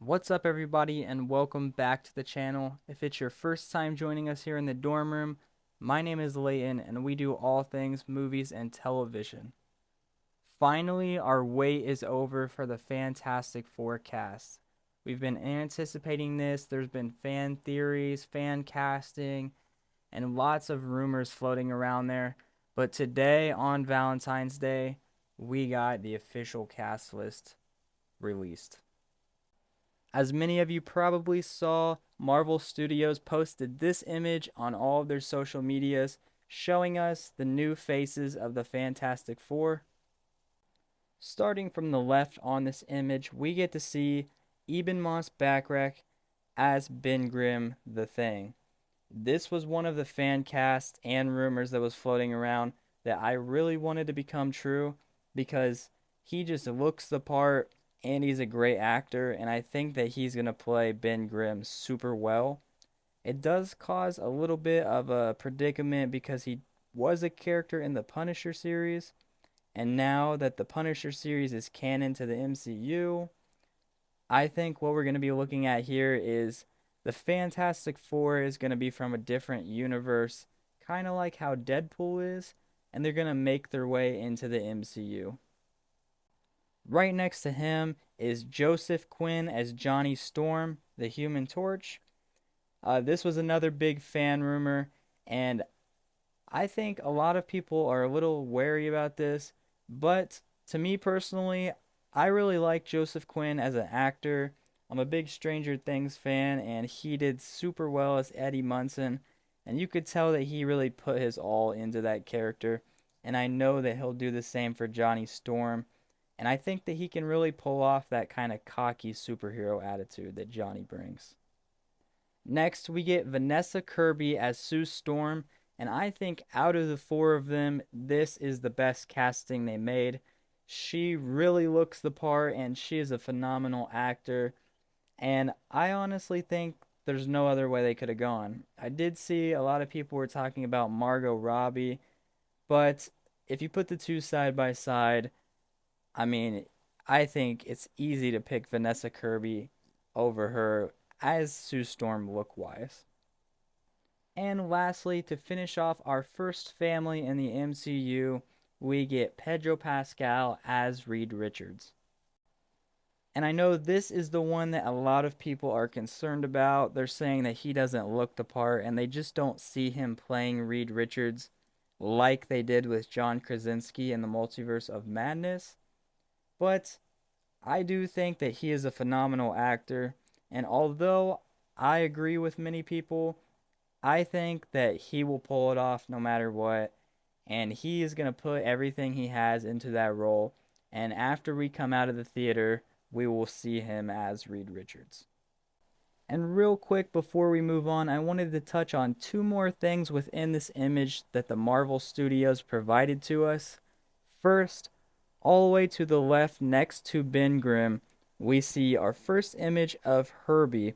What's up, everybody, and welcome back to the channel. If it's your first time joining us here in the dorm room, my name is Layton, and we do all things movies and television. Finally, our wait is over for the Fantastic Four cast. We've been anticipating this. There's been fan theories, fan casting, and lots of rumors floating around there. But today, on Valentine's Day, we got the official cast list released. As many of you probably saw, Marvel Studios posted this image on all of their social medias, showing us the new faces of the Fantastic Four. Starting from the left on this image, we get to see Ebon Moss-Backrack as Ben Grimm the Thing. This was one of the fan casts and rumors that was floating around that I really wanted to become true because he just looks the part and he's a great actor, and I think that he's going to play Ben Grimm super well. It does cause a little bit of a predicament because he was a character in the Punisher series, and now that the Punisher series is canon to the MCU, I think what we're going to be looking at here is the Fantastic Four is going to be from a different universe, kind of like how Deadpool is, and they're going to make their way into the MCU. Right next to him is Joseph Quinn as Johnny Storm, the Human Torch. This was another big fan rumor, and I think a lot of people are a little wary about this, but to me personally, I really like Joseph Quinn as an actor. I'm a big Stranger Things fan, and he did super well as Eddie Munson, and you could tell that he really put his all into that character, and I know that he'll do the same for Johnny Storm, and I think that he can really pull off that kind of cocky superhero attitude that Johnny brings. Next, we get Vanessa Kirby as Sue Storm, and I think out of the four of them, this is the best casting they made. She really looks the part, and she is a phenomenal actor, and I honestly think there's no other way they could have gone. I did see a lot of people were talking about Margot Robbie, but if you put the two side by side, I mean, I think it's easy to pick Vanessa Kirby over her as Sue Storm look wise. And lastly, to finish off our first family in the MCU, we get Pedro Pascal as Reed Richards. And I know this is the one that a lot of people are concerned about. They're saying that he doesn't look the part and they just don't see him playing Reed Richards like they did with John Krasinski in the Multiverse of Madness. But I do think that he is a phenomenal actor, and although I agree with many people, I think that he will pull it off no matter what, and he is going to put everything he has into that role, and after we come out of the theater, we will see him as Reed Richards. And real quick before we move on, I wanted to touch on two more things within this image that the Marvel Studios provided to us. First, all the way to the left next to Ben Grimm, we see our first image of Herbie.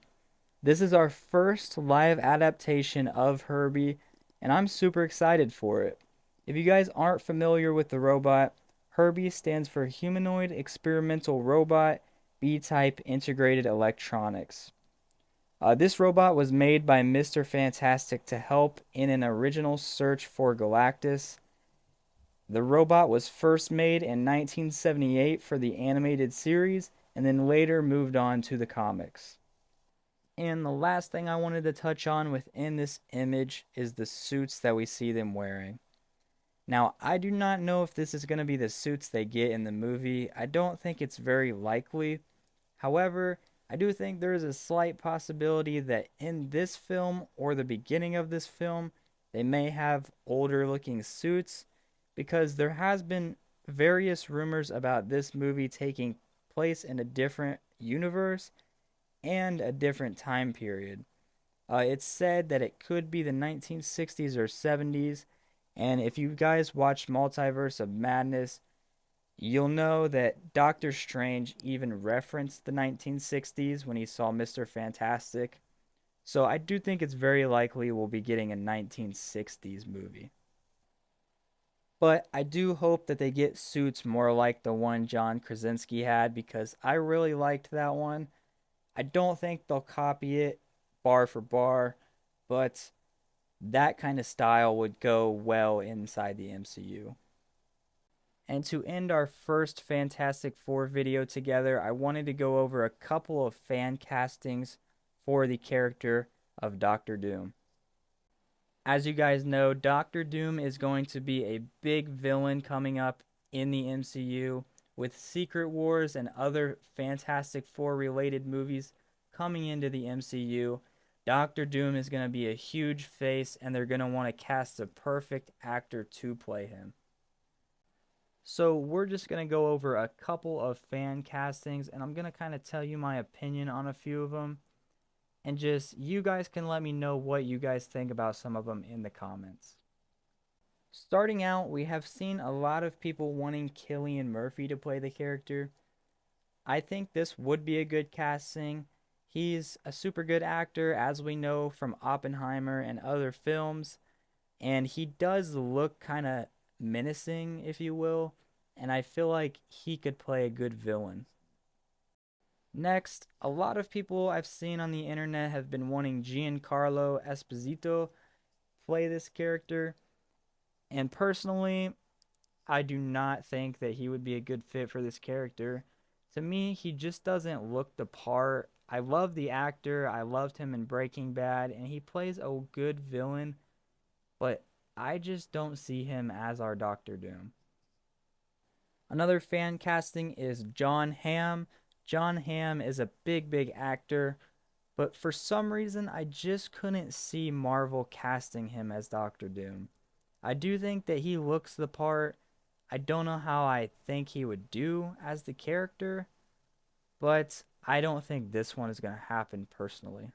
This is our first live adaptation of Herbie, and I'm super excited for it. If you guys aren't familiar with the robot, Herbie stands for Humanoid Experimental Robot B-Type Integrated Electronics. This robot was made by Mr. Fantastic to help in an original search for Galactus. The robot was first made in 1978 for the animated series and then later moved on to the comics. And the last thing I wanted to touch on within this image is the suits that we see them wearing. Now, I do not know if this is going to be the suits they get in the movie. I don't think it's very likely. However, I do think there is a slight possibility that in this film or the beginning of this film, they may have older looking suits because there has been various rumors about this movie taking place in a different universe and a different time period. It's said that it could be the 1960s or 70s, and if you guys watched Multiverse of Madness, you'll know that Doctor Strange even referenced the 1960s when he saw Mr. Fantastic. So I do think it's very likely we'll be getting a 1960s movie. But I do hope that they get suits more like the one John Krasinski had because I really liked that one. I don't think they'll copy it bar for bar, but that kind of style would go well inside the MCU. And to end our first Fantastic Four video together, I wanted to go over a couple of fan castings for the character of Doctor Doom. As you guys know, Doctor Doom is going to be a big villain coming up in the MCU with Secret Wars and other Fantastic Four related movies coming into the MCU. Doctor Doom is going to be a huge face, and they're going to want to cast the perfect actor to play him. So we're just going to go over a couple of fan castings, and I'm going to kind of tell you my opinion on a few of them. And just, you guys can let me know what you guys think about some of them in the comments. Starting out, we have seen a lot of people wanting Cillian Murphy to play the character. I think this would be a good casting. He's a super good actor, as we know from Oppenheimer and other films. And he does look kind of menacing, if you will. And I feel like he could play a good villain. Next, a lot of people I've seen on the internet have been wanting Giancarlo Esposito play this character. And personally, I do not think that he would be a good fit for this character. To me, he just doesn't look the part. I love the actor. I loved him in Breaking Bad, and he plays a good villain, but I just don't see him as our Doctor Doom. Another fan casting is Jon Hamm. Jon Hamm is a big actor, but for some reason I just couldn't see Marvel casting him as Doctor Doom. I do think that he looks the part. I don't know how I think he would do as the character, but I don't think this one is going to happen personally.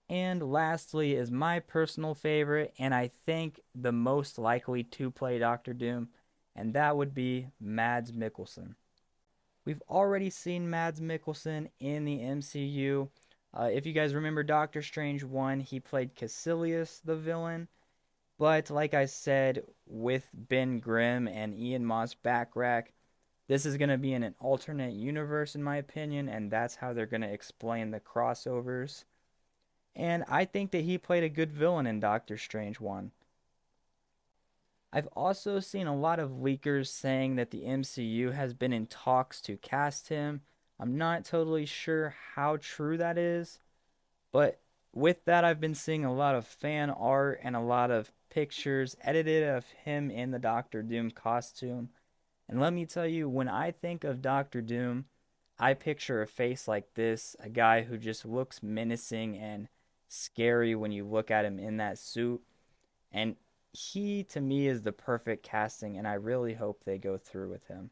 And lastly is my personal favorite, and I think the most likely to play Doctor Doom, and that would be Mads Mikkelsen. We've already seen Mads Mikkelsen in the MCU. If you guys remember Doctor Strange 1, he played Caecilius, the villain. But like I said, with Ben Grimm and Ian Moss Backrack, this is going to be in an alternate universe in my opinion, and that's how they're going to explain the crossovers. And I think that he played a good villain in Doctor Strange 1. I've also seen a lot of leakers saying that the MCU has been in talks to cast him. I'm not totally sure how true that is, but with that, I've been seeing a lot of fan art and a lot of pictures edited of him in the Doctor Doom costume. And let me tell you, when I think of Doctor Doom, I picture a face like this, a guy who just looks menacing and scary when you look at him in that suit. And he, to me, is the perfect casting, and I really hope they go through with him.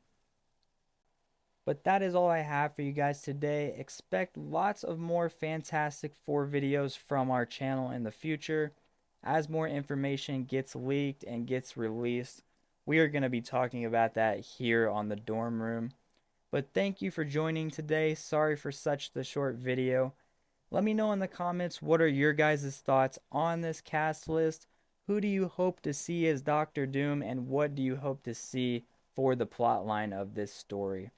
But that is all I have for you guys today. Expect lots of more Fantastic Four videos from our channel in the future. As more information gets leaked and gets released, we are going to be talking about that here on the dorm room. But thank you for joining today. Sorry for such the short video. Let me know in the comments what are your guys' thoughts on this cast list. Who do you hope to see as Doctor Doom, and what do you hope to see for the plotline of this story?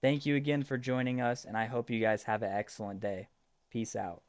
Thank you again for joining us, and I hope you guys have an excellent day. Peace out.